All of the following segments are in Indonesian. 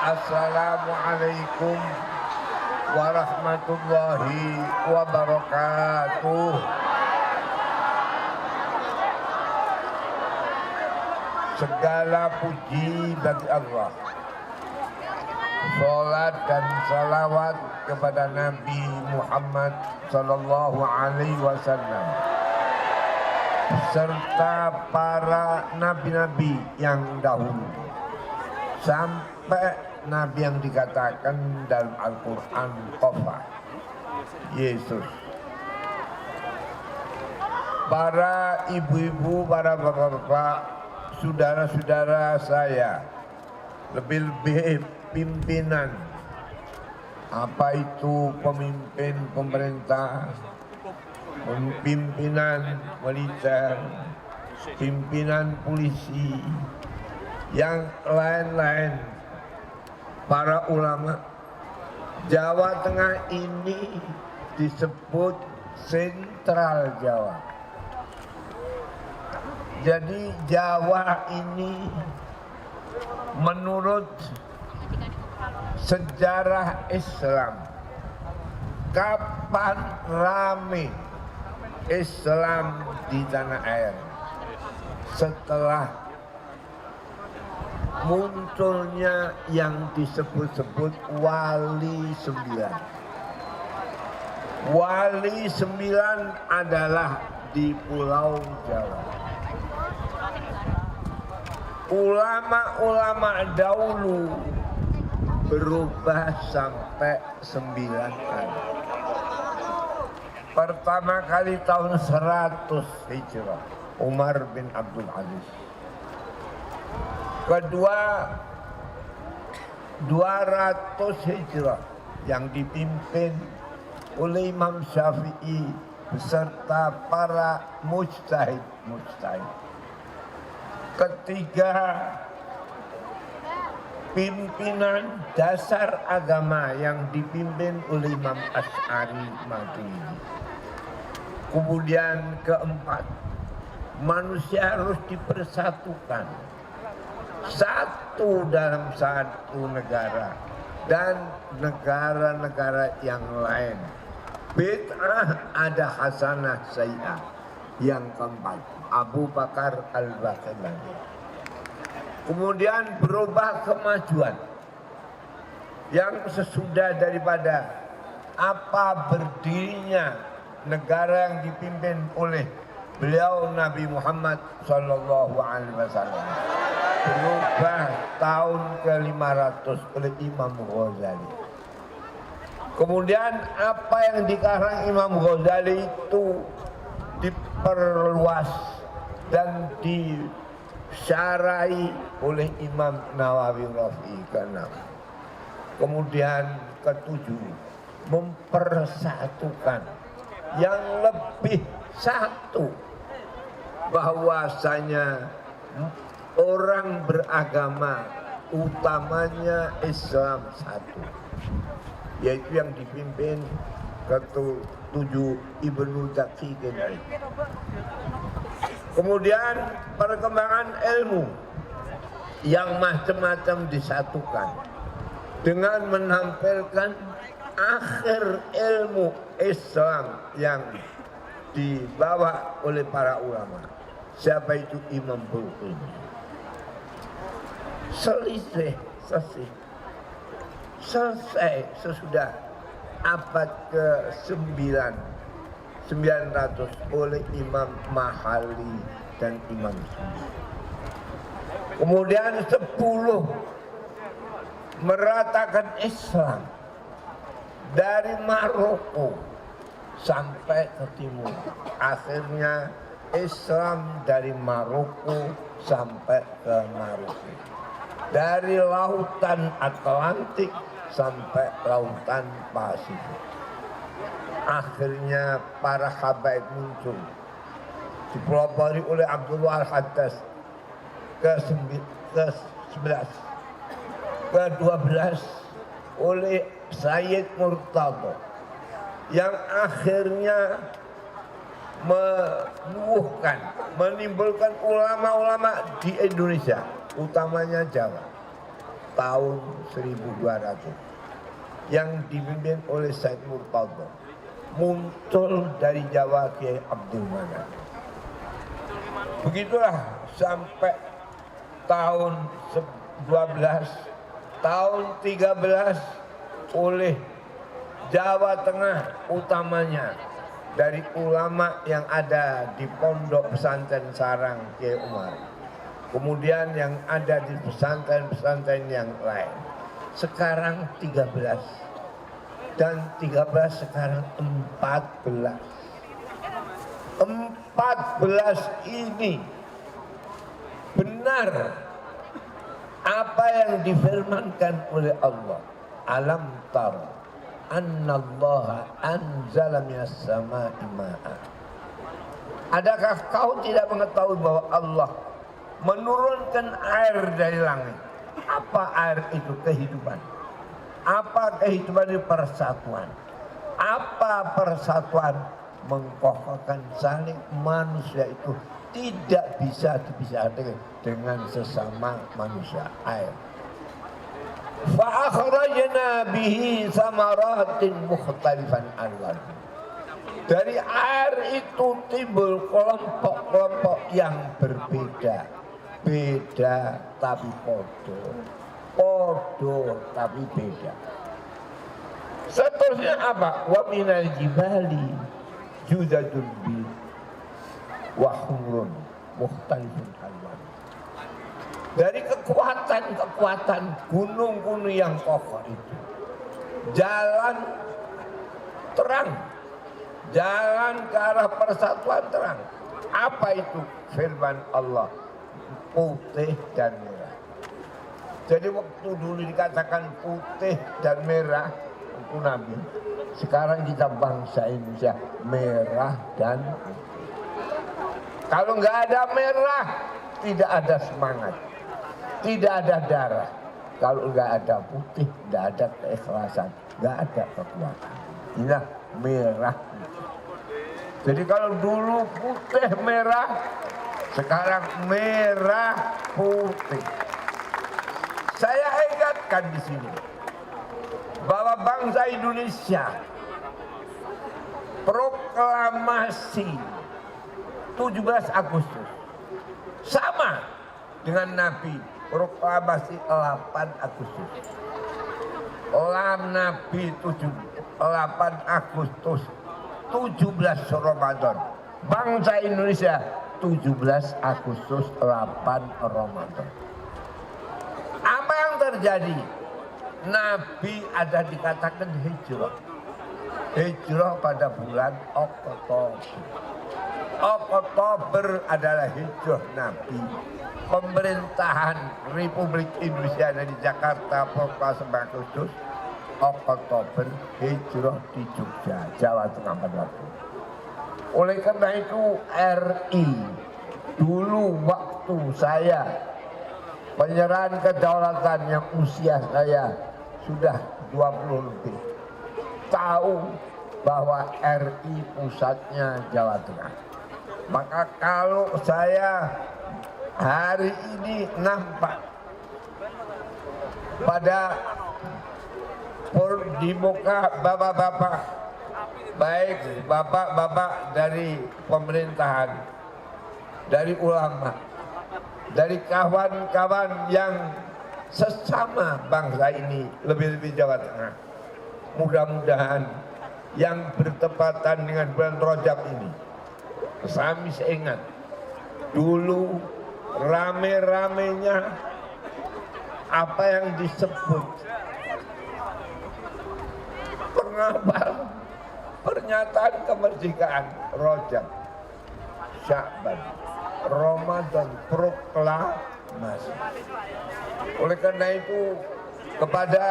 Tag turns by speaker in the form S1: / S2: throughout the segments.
S1: Assalamualaikum warahmatullahi wabarakatuh. Segala puji bagi Allah. Salat dan salawat kepada Nabi Muhammad sallallahu alaihi wasallam serta para nabi-nabi yang dahulu sampai nabi yang dikatakan dalam Al-Quran Qafa, Yesus. Para ibu-ibu, para bapak-bapak, saudara-saudara saya, lebih-lebih pimpinan, apa itu pemimpin pemerintah, pimpinan militer, pimpinan polisi, yang lain-lain, para ulama. Jawa Tengah ini disebut sentral Jawa. Jadi Jawa ini menurut sejarah Islam, kapan rame Islam di tanah air? Setelah munculnya yang disebut-sebut Wali Sembilan. Wali Sembilan adalah di Pulau Jawa. Ulama-ulama dahulu berubah sampai 9 kali. Pertama kali tahun 100 Hijrah, Umar bin Abdul Aziz. Kedua 200 Hijrah yang dipimpin oleh Imam Syafi'i beserta para mujtahid. Ketiga, pimpinan dasar agama yang dipimpin oleh Imam Asy'ari Maturidi. Kemudian keempat, manusia harus dipersatukan, satu dalam satu negara dan negara-negara yang lain. Bid'ah ada hasanah sayyi'ah. Yang keempat, Abu Bakar Al-Baghdadi. Kemudian berubah kemajuan yang sesudah daripada apa berdirinya negara yang dipimpin oleh beliau Nabi Muhammad sallallahu alaihi wasallam. Berubah tahun ke-500 oleh Imam Ghazali. Kemudian apa yang dikarang Imam Ghazali itu diperluas dan disyarai oleh Imam Nawawi Rafi'i ke-6. Kemudian ke-7, mempersatukan yang lebih satu, bahwasanya orang beragama utamanya Islam satu, yaitu yang dipimpin ke-7 Ibnu Daqiqin. Kemudian perkembangan ilmu yang macam-macam disatukan dengan menampilkan akhir ilmu Islam yang dibawa oleh para ulama. Siapa itu? Imam Buluqini. Selesai sesudah abad ke-9 900 oleh Imam Mahali dan Imam Suyuti. Kemudian 10 meratakan Islam dari Maroko sampai ke timur. Akhirnya Islam dari Maroko sampai ke Maroko. Dari lautan Atlantik sampai lautan Pasifik. Akhirnya para habaib muncul, dipelopori oleh Abdullah Al-Haddad ke-11, ke-12 oleh Sayyid Murtadha, yang akhirnya menimbulkan ulama-ulama di Indonesia, utamanya Jawa. tahun 1200 yang dipimpin oleh Said Murtadha. Muncul dari Jawa Kiai Abdul Manan. Begitulah sampai tahun 12, tahun 13 oleh Jawa Tengah utamanya dari ulama yang ada di Pondok Pesantren Sarang Kiai Umar. Kemudian yang ada di pesantren-pesantren yang lain. Sekarang 13 dan 13 sekarang 14. 14 ini benar apa yang difirmankan oleh Allah. Alam tara annallaha anzala minas sama'i ma'a. Adakah kau tidak mengetahui bahwa Allah menurunkan air dari langit? Apa air itu? Kehidupan. Apa kehidupan itu? Persatuan. Apa persatuan? Mengkokohkan saling. Manusia itu tidak bisa dipisahkan dengan sesama manusia. Air. Fa akhrajna bihi samaratin mukhtalifan alwan. Dari air itu timbul kelompok-kelompok yang berbeda. Beda tapi podo. Podo tapi beda. Seterusnya apa? Wa minal jibali juzadun bi wa humrun mukhtalifun alwan. Dari kekuatan gunung-gunung yang kokoh itu, jalan terang, jalan ke arah persatuan terang. Apa itu? Firman Allah, putih dan merah. Jadi waktu dulu dikatakan putih dan merah itu Nabi. Sekarang kita bangsa Indonesia merah dan putih. Kalau nggak ada merah, tidak ada semangat, tidak ada darah. Kalau nggak ada putih, nggak ada keikhlasan, nggak ada kekuatan. Inilah merah. Jadi kalau dulu putih merah, sekarang merah putih. Saya ingatkan di sini bahwa bangsa Indonesia proklamasi 17 Agustus sama dengan Nabi proklamasi 8 Agustus. Nabi 8 Agustus 17 Ramadan. Bangsa Indonesia 17 Agustus 8 Ramadan. Apa yang terjadi? Nabi ada dikatakan hijrah. Hijrah pada bulan Oktober. Oktober adalah hijrah Nabi. Pemerintahan Republik Indonesia dari Jakarta proklamasi Agustus. Oktober hijrah di Jogja, Jawa Tengah pada waktu. Oleh karena itu RI dulu waktu saya penyerahan kedaulatan yang usia saya sudah 20 lebih tahu bahwa RI pusatnya Jawa Tengah. Maka kalau saya hari ini nampak pada di muka bapak-bapak, baik bapak-bapak dari pemerintahan, dari ulama, dari kawan-kawan yang sesama bangsa ini, lebih-lebih Jawa Tengah. Mudah-mudahan yang bertepatan dengan bulan Rajab ini, kami ingat dulu rame-ramenya apa yang disebut pengabal pernyataan kemerdekaan Rajab, Sya'ban, Ramadan, proklamasi. Oleh karena itu kepada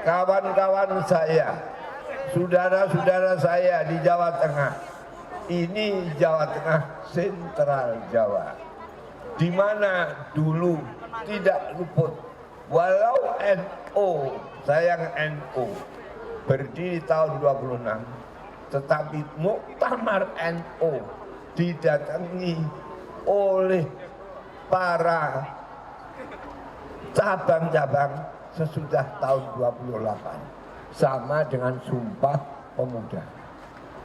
S1: kawan-kawan saya, saudara-saudara saya di Jawa Tengah, ini Jawa Tengah sentral Jawa, di mana dulu tidak luput walau NU, sayang NU berdiri tahun 26, tetapi muktamar NU didatangi oleh para cabang-cabang sesudah tahun 28. Sama dengan Sumpah Pemuda.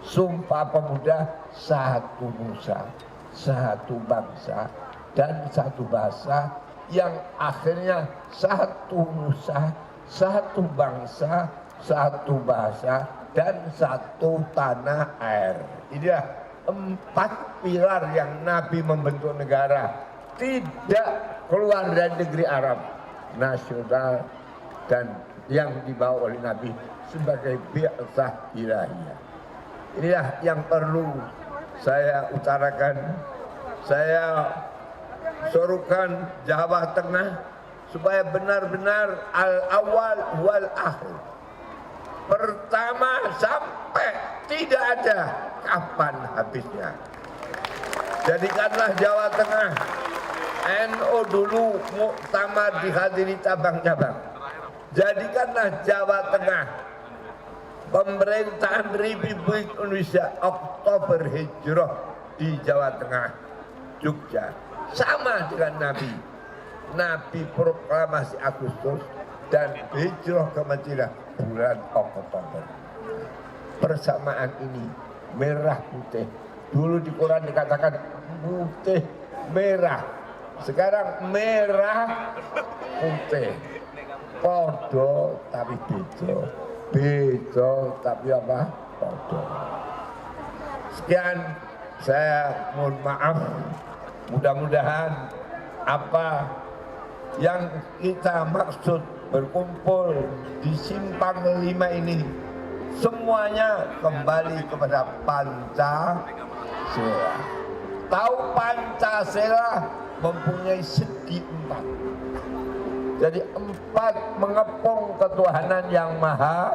S1: Sumpah Pemuda, satu nusa, satu bangsa, dan satu bahasa, yang akhirnya satu nusa, satu bangsa, satu bahasa, dan satu tanah air. Inilah 4 pilar yang Nabi membentuk negara. Tidak keluar dari negeri Arab, nasional, dan yang dibawa oleh Nabi sebagai bi'tsah ilahiyah. Inilah yang perlu saya utarakan. Saya suruhkan Jawa Tengah supaya benar-benar al-awal wal akhir, pertama sampai tidak ada kapan habisnya. Jadikanlah Jawa Tengah NU dulu muktamar dihadiri cabang-cabang. Jadikanlah Jawa Tengah pemerintahan Republik Indonesia Oktober Hijrah di Jawa Tengah, Jogja. Sama dengan Nabi. Nabi proklamasi Agustus dan hijrah ke Madinah bulan Oktober. Persamaan ini merah putih. Dulu di Quran dikatakan putih merah. Sekarang merah putih. Podo tapi beda. Beda tapi apa? Podo. Sekian, saya mohon maaf. Mudah-mudahan apa yang kita maksud berkumpul di Simpang 5 ini semuanya kembali kepada Pancasila. Tahu Pancasila mempunyai segi 4. Jadi 4 mengepung ketuhanan yang Maha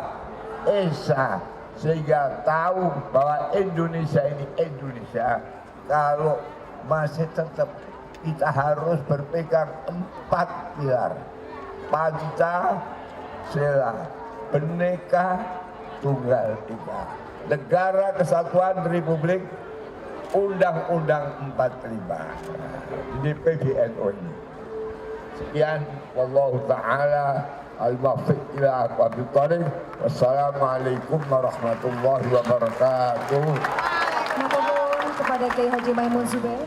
S1: Esa, sehingga tahu bahwa Indonesia ini Indonesia. Kalau masih tetap kita harus berpegang 4 pilar. Pancasila, Bhinneka Tunggal Ika, Negara Kesatuan Republik, Undang-Undang 45, di PBNU ini. Sekian, wallahu ta'ala al-muwaffiq ila aqwamit thoriq. Wassalamualaikum warahmatullahi wabarakatuh.
S2: Matur nuwun kepada Kiai Haji Maimun Zubair.